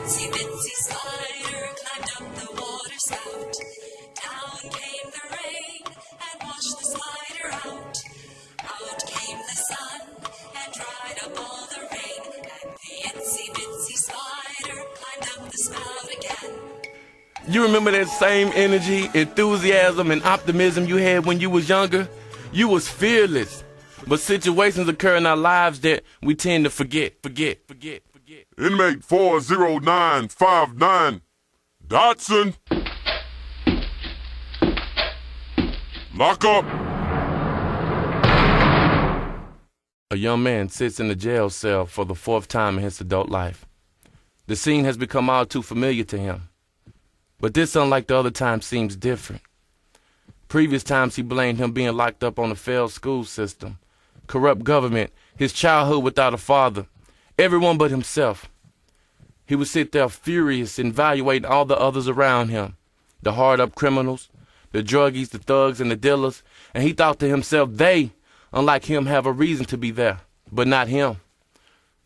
itsy bitsy spider climbed up the water spout. Down came the rain and washed the spider out. Out came the sun and dried up all the rain. And the itsy bitsy spider climbed up the spout again. You remember that same energy, enthusiasm, and optimism you had when you was younger? You was fearless. But situations occur in our lives that we tend to forget. Inmate 40959, Dotson. Lock up. A young man sits in a jail cell for the fourth time in his adult life. The scene has become all too familiar to him. But this, unlike the other times, seems different. Previous times he blamed him being locked up on a failed school system, corrupt government, his childhood without a father, everyone but himself. He would sit there furious and evaluate all the others around him, the hard-up criminals, the druggies, the thugs, and the dealers, and he thought to himself, they, unlike him, have a reason to be there, but not him.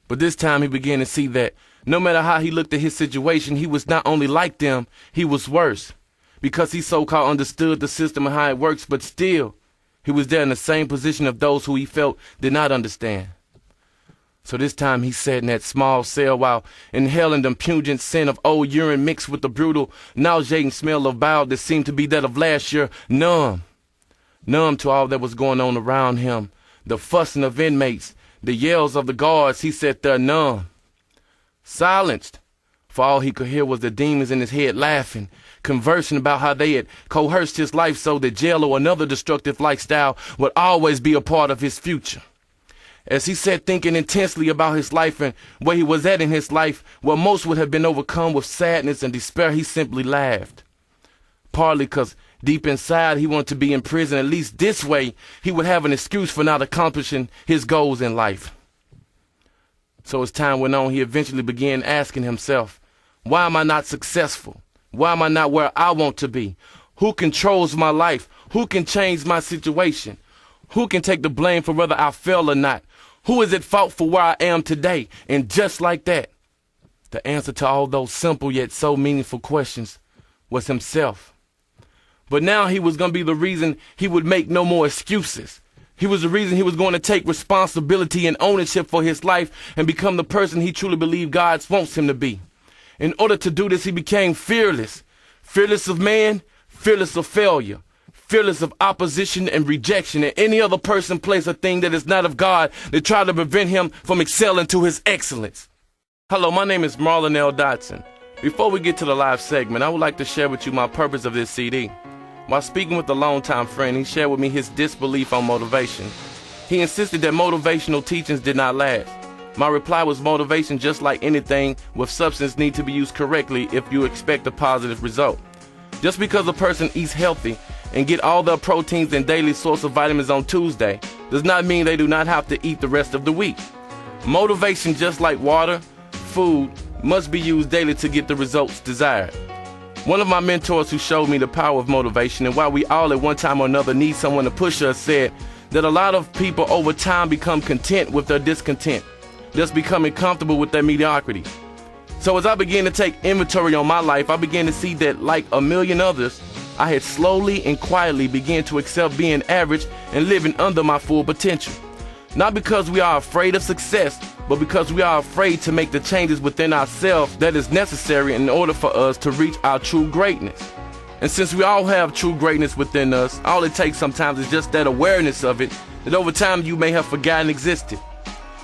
But this time he began to see that no matter how he looked at his situation, he was not only like them, he was worse, because he so-called understood the system and how it works, but still, he was there in the same position of those who he felt did not understand. So this time he sat in that small cell while inhaling the pungent scent of old urine mixed with the brutal, nauseating smell of bile that seemed to be that of last year, numb to all that was going on around him, the fussing of inmates, the yells of the guards. He sat there numb, silenced, for all he could hear was the demons in his head laughing, conversing about how they had coerced his life so that jail or another destructive lifestyle would always be a part of his future. As he sat thinking intensely about his life and where he was at in his life, where most would have been overcome with sadness and despair, he simply laughed. Partly because deep inside he wanted to be in prison. At least this way he would have an excuse for not accomplishing his goals in life. So as time went on, he eventually began asking himself, why am I not successful? Why am I not where I want to be? Who controls my life? Who can change my situation? Who can take the blame for whether I fail or not? Who is at fault for where I am today? And just like that, the answer to all those simple yet so meaningful questions was himself. But now he was going to be the reason he would make no more excuses. He was the reason he was going to take responsibility and ownership for his life and become the person he truly believed God wants him to be. In order to do this, he became fearless. Fearless of man, fearless of failure, fearless of opposition and rejection and any other person, place, or thing that is not of God that try to prevent him from excelling to his excellence. Hello, my name is Marlon L. Dotson. Before we get to the live segment, I would like to share with you my purpose of this CD. While speaking with a longtime friend, he shared with me his disbelief on motivation. He insisted that motivational teachings did not last. My reply was motivation, just like anything with substance, need to be used correctly if you expect a positive result. Just because a person eats healthy and get all their proteins and daily source of vitamins on Tuesday does not mean they do not have to eat the rest of the week. Motivation, just like water, food, must be used daily to get the results desired. One of my mentors who showed me the power of motivation and why we all at one time or another need someone to push us said that a lot of people over time become content with their discontent, just becoming comfortable with their mediocrity. So as I began to take inventory on my life, I began to see that, like a million others, I had slowly and quietly began to accept being average and living under my full potential. Not because we are afraid of success, but because we are afraid to make the changes within ourselves that is necessary in order for us to reach our true greatness. And since we all have true greatness within us, all it takes sometimes is just that awareness of it that over time you may have forgotten existed.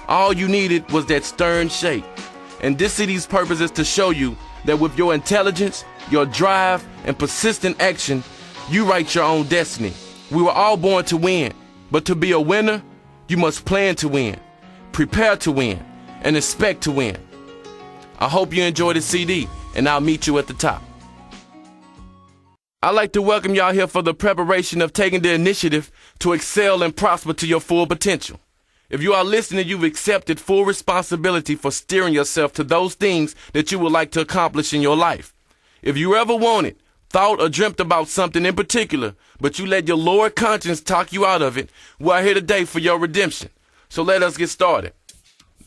All you needed was that stern shake. And this city's purpose is to show you that with your intelligence, your drive, and persistent action, you write your own destiny. We were all born to win, but to be a winner, you must plan to win, prepare to win, and expect to win. I hope you enjoy the CD, and I'll meet you at the top. I'd like to welcome y'all here for the preparation of taking the initiative to excel and prosper to your full potential. If you are listening, you've accepted full responsibility for steering yourself to those things that you would like to accomplish in your life. If you ever wanted, thought, or dreamt about something in particular, but you let your lower conscience talk you out of it, we're here today for your redemption. So let us get started.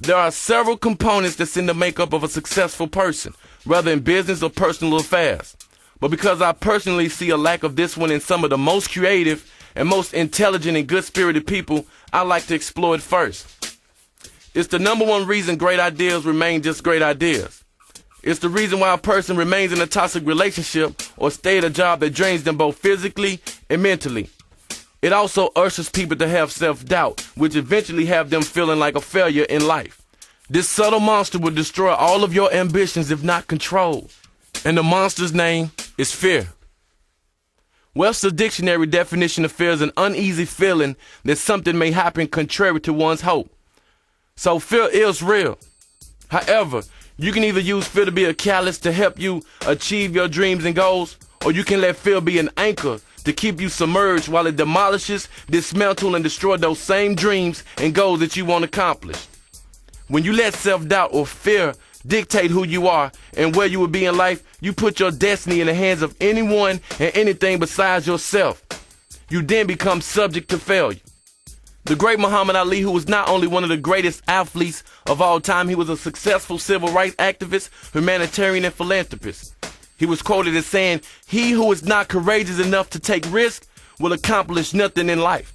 There are several components that's in the makeup of a successful person, whether in business or personal affairs. But because I personally see a lack of this one in some of the most creative and most intelligent and good-spirited people, I like to explore it first. It's the number one reason great ideas remain just great ideas. It's the reason why a person remains in a toxic relationship or stay at a job that drains them both physically and mentally. It also ushers people to have self-doubt, which eventually have them feeling like a failure in life. This subtle monster will destroy all of your ambitions if not controlled. And the monster's name is fear. Webster's dictionary definition of fear is an uneasy feeling that something may happen contrary to one's hope. So fear is real. However, you can either use fear to be a catalyst to help you achieve your dreams and goals, or you can let fear be an anchor to keep you submerged while it demolishes, dismantles, and destroys those same dreams and goals that you want to accomplish. When you let self-doubt or fear dictate who you are and where you will be in life, you put your destiny in the hands of anyone and anything besides yourself. You then become subject to failure. The great Muhammad Ali, who was not only one of the greatest athletes of all time, he was a successful civil rights activist, humanitarian, and philanthropist. He was quoted as saying, "He who is not courageous enough to take risks will accomplish nothing in life."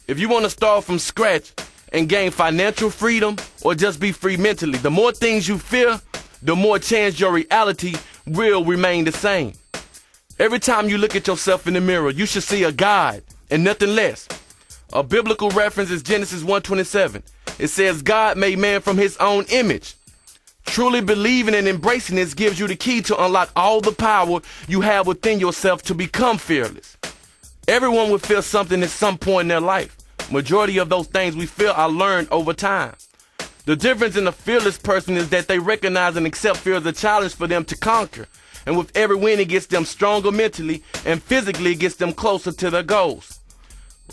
If you want to start from scratch and gain financial freedom or just be free mentally, the more things you fear, the more chance your reality will remain the same. Every time you look at yourself in the mirror, you should see a God and nothing less. A biblical reference is Genesis 1:27. It says, "God made man from his own image." Truly believing and embracing this gives you the key to unlock all the power you have within yourself to become fearless. Everyone will feel something at some point in their life. Majority of those things we feel are learned over time. The difference in a fearless person is that they recognize and accept fear as a challenge for them to conquer. And with every win, it gets them stronger mentally, and physically it gets them closer to their goals.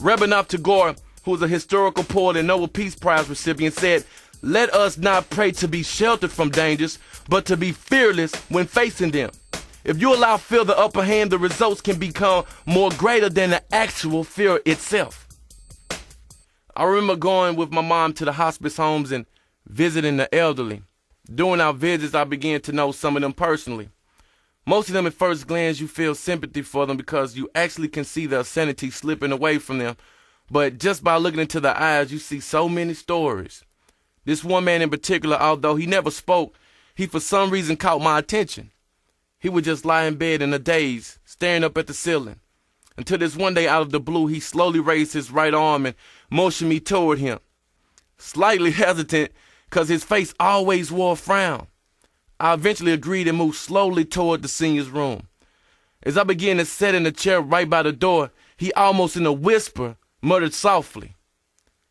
Rabindranath Tagore, who is a historical poet and Nobel Peace Prize recipient, said, "Let us not pray to be sheltered from dangers, but to be fearless when facing them." If you allow fear the upper hand, the results can become more greater than the actual fear itself. I remember going with my mom to the hospice homes and visiting the elderly. During our visits, I began to know some of them personally. Most of them, at first glance, you feel sympathy for them because you actually can see their sanity slipping away from them. But just by looking into their eyes, you see so many stories. This one man in particular, although he never spoke, he for some reason caught my attention. He would just lie in bed in a daze, staring up at the ceiling. Until this one day, out of the blue, he slowly raised his right arm and motioned me toward him. Slightly hesitant, because his face always wore a frown. I eventually agreed and moved slowly toward the senior's room. As I began to sit in a chair right by the door, he almost in a whisper muttered softly,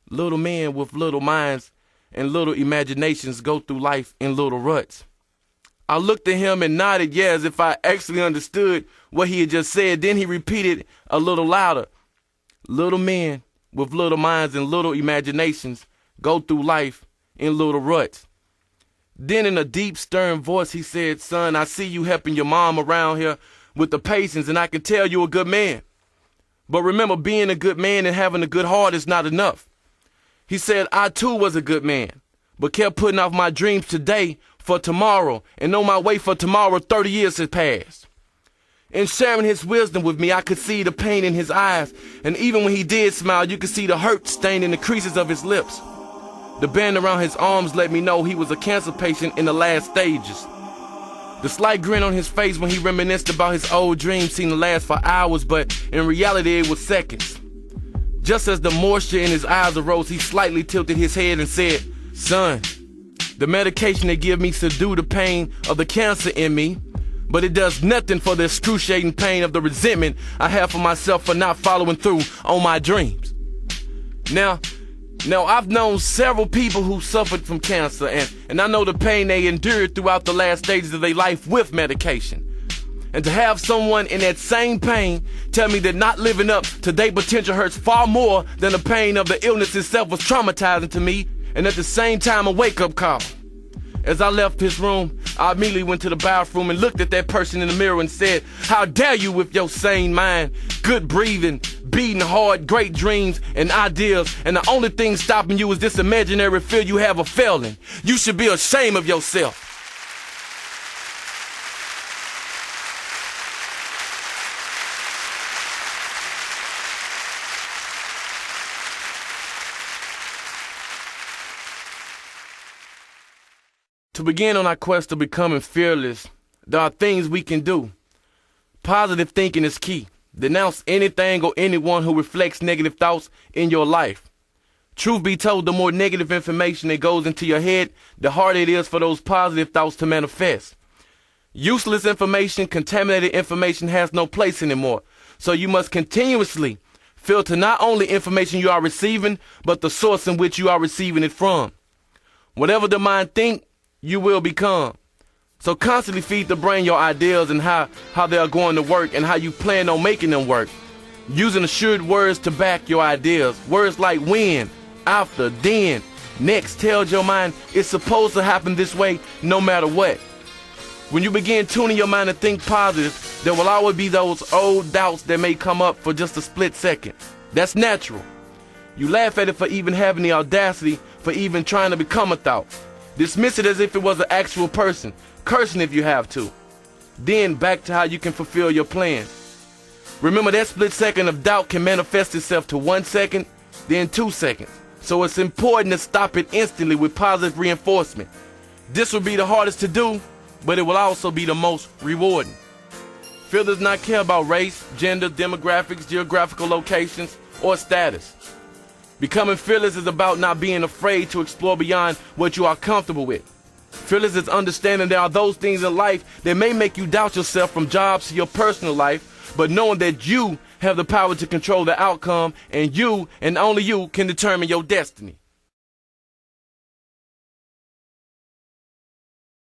"Little men with little minds and little imaginations go through life in little ruts." I looked at him and nodded, yeah, as if I actually understood what he had just said. Then he repeated a little louder, "Little men with little minds and little imaginations go through life in little ruts." Then in a deep, stern voice, he said, "Son, I see you helping your mom around here with the patients, and I can tell you're a good man. But remember, being a good man and having a good heart is not enough." He said, "I too was a good man, but kept putting off my dreams today for tomorrow, and on my way for tomorrow, 30 years had passed." In sharing his wisdom with me, I could see the pain in his eyes, and even when he did smile, you could see the hurt staining the creases of his lips. The band around his arms let me know he was a cancer patient in the last stages. The slight grin on his face when he reminisced about his old dreams seemed to last for hours, but in reality it was seconds. Just as the moisture in his eyes arose, he slightly tilted his head and said, "Son, the medication they give me subdue the pain of the cancer in me, but it does nothing for the excruciating pain of the resentment I have for myself for not following through on my dreams." Now, I've known several people who suffered from cancer, and I know the pain they endured throughout the last stages of their life with medication. And to have someone in that same pain tell me that not living up to their potential hurts far more than the pain of the illness itself was traumatizing to me, and at the same time a wake-up call. As I left his room, I immediately went to the bathroom and looked at that person in the mirror and said, "How dare you with your sane mind, good breathing, beating hard, great dreams and ideas, and the only thing stopping you is this imaginary fear you have of failing. You should be ashamed of yourself. To begin on our quest of becoming fearless, there are things we can do. Positive thinking is key. Denounce anything or anyone who reflects negative thoughts in your life. Truth be told, the more negative information that goes into your head, the harder it is for those positive thoughts to manifest. Useless information, contaminated information has no place anymore. So you must continuously filter not only information you are receiving, but the source in which you are receiving it from. Whatever the mind thinks, you will become. So constantly feed the brain your ideas and how they are going to work and how you plan on making them work. Using assured words to back your ideas. Words like when, after, then, next tells your mind it's supposed to happen this way no matter what. When you begin tuning your mind to think positive, there will always be those old doubts that may come up for just a split second. That's natural. You laugh at it for even having the audacity for even trying to become a thought. Dismiss it as if it was an actual person, cursing if you have to. Then back to how you can fulfill your plan. Remember, that split second of doubt can manifest itself to 1 second, then 2 seconds. So it's important to stop it instantly with positive reinforcement. This will be the hardest to do, but it will also be the most rewarding. Fear does not care about race, gender, demographics, geographical locations, or status. Becoming fearless is about not being afraid to explore beyond what you are comfortable with. Fearless is understanding there are those things in life that may make you doubt yourself, from jobs to your personal life, but knowing that you have the power to control the outcome, and you and only you can determine your destiny.